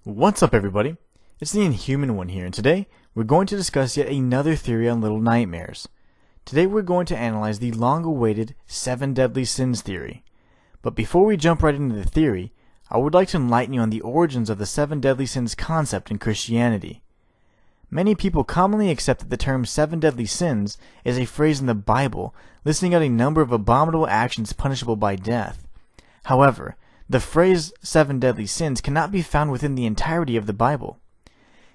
What's up, everybody? It's the Inhuman one here, and today we're going to discuss yet another theory on little nightmares. Today we're going to analyze the long-awaited 7 deadly sins theory. But before we jump right into the theory, I would like to enlighten you on the origins of the 7 deadly sins concept in Christianity. Many people commonly accept that the term 7 deadly sins is a phrase in the Bible listing out a number of abominable actions punishable by death. However, the phrase 7 deadly sins cannot be found within the entirety of the Bible.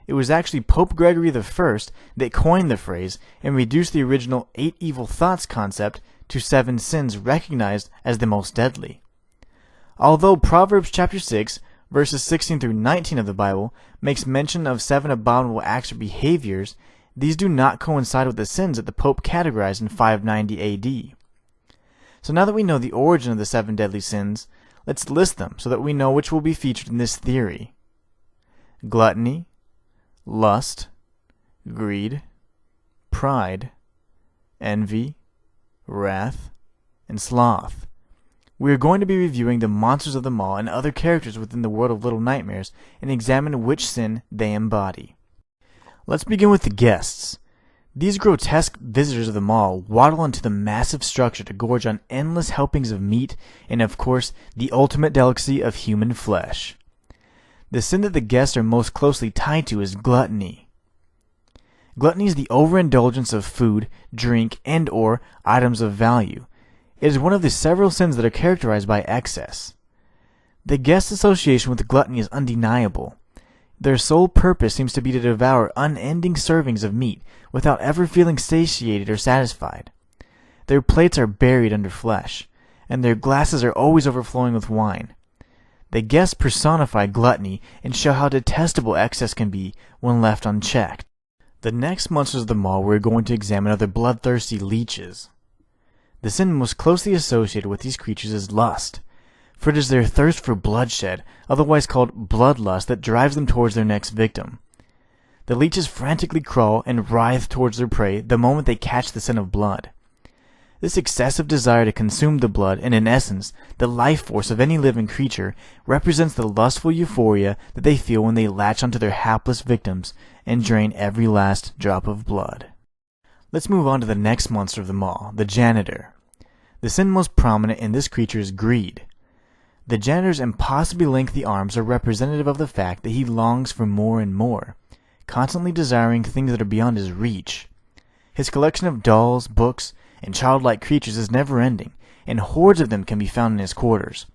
It was actually Pope Gregory I that coined the phrase and reduced the original 8 evil thoughts concept to 7 sins recognized as the most deadly. Although Proverbs chapter 6, verses 16 through 19 of the Bible makes mention of 7 abominable acts or behaviors, these do not coincide with the sins that the Pope categorized in 590 AD. So now that we know the origin of the 7 deadly sins, let's list them so that we know which will be featured in this theory. Gluttony, lust, greed, pride, envy, wrath, and sloth. We are going to be reviewing the monsters of the mall and other characters within the world of Little Nightmares and examine which sin they embody. Let's begin with the guests. These grotesque visitors of the mall waddle into the massive structure to gorge on endless helpings of meat and, of course, the ultimate delicacy of human flesh. The sin that the guests are most closely tied to is gluttony. Gluttony is the overindulgence of food, drink, and/or items of value. It is one of the several sins that are characterized by excess. The guest's association with gluttony is undeniable. Their sole purpose seems to be to devour unending servings of meat without ever feeling satiated or satisfied. Their plates are buried under flesh, and their glasses are always overflowing with wine. The guests personify gluttony and show how detestable excess can be when left unchecked. The next monsters of the mall we're going to examine are the bloodthirsty leeches. The sin most closely associated with these creatures is lust, for it is their thirst for bloodshed, otherwise called bloodlust, that drives them towards their next victim. The leeches frantically crawl and writhe towards their prey the moment they catch the scent of blood. This excessive desire to consume the blood, and in essence, the life force of any living creature, represents the lustful euphoria that they feel when they latch onto their hapless victims and drain every last drop of blood. Let's move on to the next monster of them all, the Janitor. The sin most prominent in this creature is greed. The Janitor's impossibly lengthy arms are representative of the fact that he longs for more and more, constantly desiring things that are beyond his reach. His collection of dolls, books, and childlike creatures is never-ending, and hordes of them can be found in his quarters.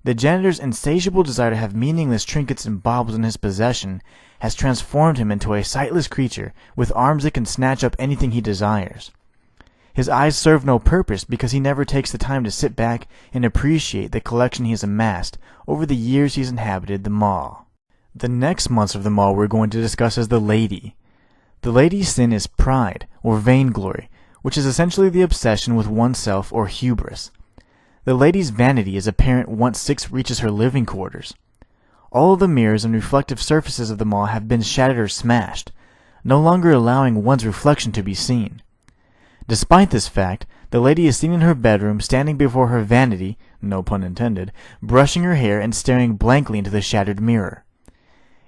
The Janitor's insatiable desire to have meaningless trinkets and baubles in his possession has transformed him into a sightless creature with arms that can snatch up anything he desires. His eyes serve no purpose because he never takes the time to sit back and appreciate the collection he has amassed over the years he's inhabited the mall. The next monster of the mall we're going to discuss is the Lady. The Lady's sin is pride, or vainglory, which is essentially the obsession with oneself or hubris. The Lady's vanity is apparent once Six reaches her living quarters. All of the mirrors and reflective surfaces of the mall have been shattered or smashed, no longer allowing one's reflection to be seen. Despite this fact, the Lady is seen in her bedroom standing before her vanity, no pun intended, brushing her hair and staring blankly into the shattered mirror.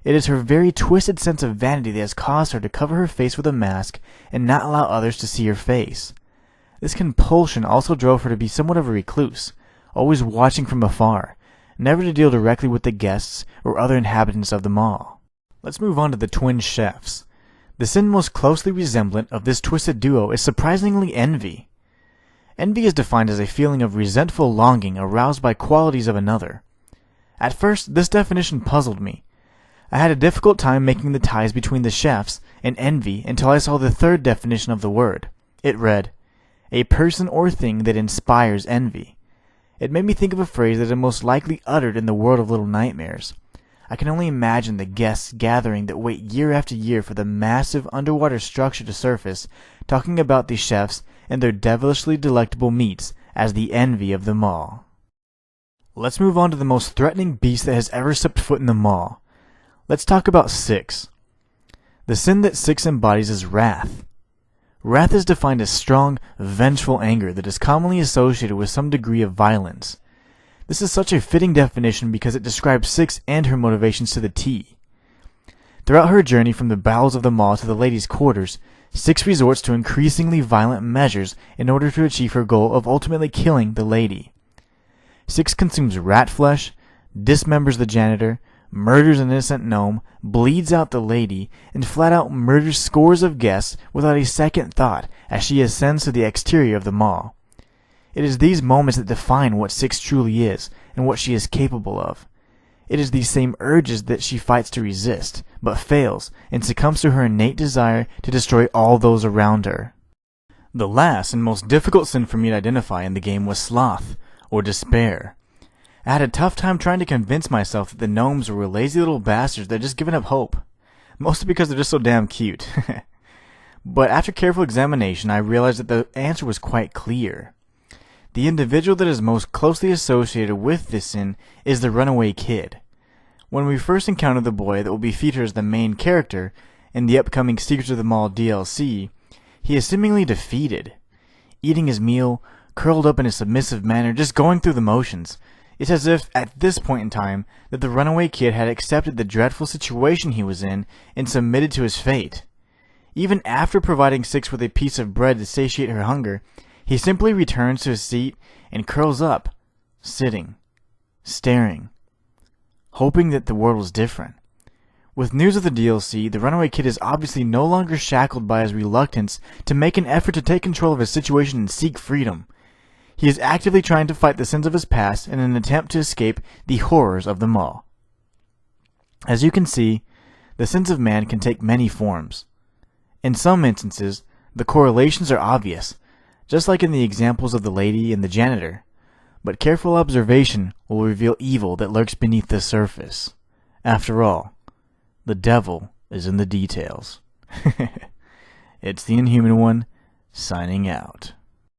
It is her very twisted sense of vanity that has caused her to cover her face with a mask and not allow others to see her face. This compulsion also drove her to be somewhat of a recluse, always watching from afar, never to deal directly with the guests or other inhabitants of the mall. Let's move on to the twin chefs. The sin most closely resemblant of this twisted duo is surprisingly envy. Envy is defined as a feeling of resentful longing aroused by qualities of another. At first, this definition puzzled me. I had a difficult time making the ties between the chefs and envy until I saw the third definition of the word. It read, "A person or thing that inspires envy." It made me think of a phrase that is most likely uttered in the world of Little Nightmares. I can only imagine the guests gathering that wait year after year for the massive underwater structure to surface, talking about the chefs and their devilishly delectable meats as the envy of the mall. Let's move on to the most threatening beast that has ever stepped foot in the mall. Let's talk about Six. The sin that Six embodies is wrath. Wrath is defined as strong, vengeful anger that is commonly associated with some degree of violence. This is such a fitting definition because it describes Six and her motivations to the T. Throughout her journey from the bowels of the mall to the ladies' quarters, Six resorts to increasingly violent measures in order to achieve her goal of ultimately killing the lady. Six consumes rat flesh, dismembers the janitor, murders an innocent gnome, bleeds out the lady, and flat out murders scores of guests without a second thought as she ascends to the exterior of the mall. It is these moments that define what Six truly is and what she is capable of. It is these same urges that she fights to resist, but fails and succumbs to her innate desire to destroy all those around her. The last and most difficult sin for me to identify in the game was sloth, or despair. I had a tough time trying to convince myself that the gnomes were lazy little bastards that had just given up hope, mostly because they're just so damn cute. But after careful examination, I realized that the answer was quite clear. The individual that is most closely associated with this sin is the Runaway Kid. When we first encounter the boy that will be featured as the main character in the upcoming Secrets of the Mall DLC, he is seemingly defeated. Eating his meal, curled up in a submissive manner, just going through the motions. It's as if, at this point in time, that the Runaway Kid had accepted the dreadful situation he was in and submitted to his fate. Even after providing Six with a piece of bread to satiate her hunger, he simply returns to his seat and curls up, sitting, staring, hoping that the world was different. With news of the DLC, the Runaway Kid is obviously no longer shackled by his reluctance to make an effort to take control of his situation and seek freedom. He is actively trying to fight the sins of his past in an attempt to escape the horrors of the mall. As you can see, the sins of man can take many forms. In some instances, the correlations are obvious, just like in the examples of the lady and the janitor, but careful observation will reveal evil that lurks beneath the surface. After all, the devil is in the details. It's the Inhuman One, signing out.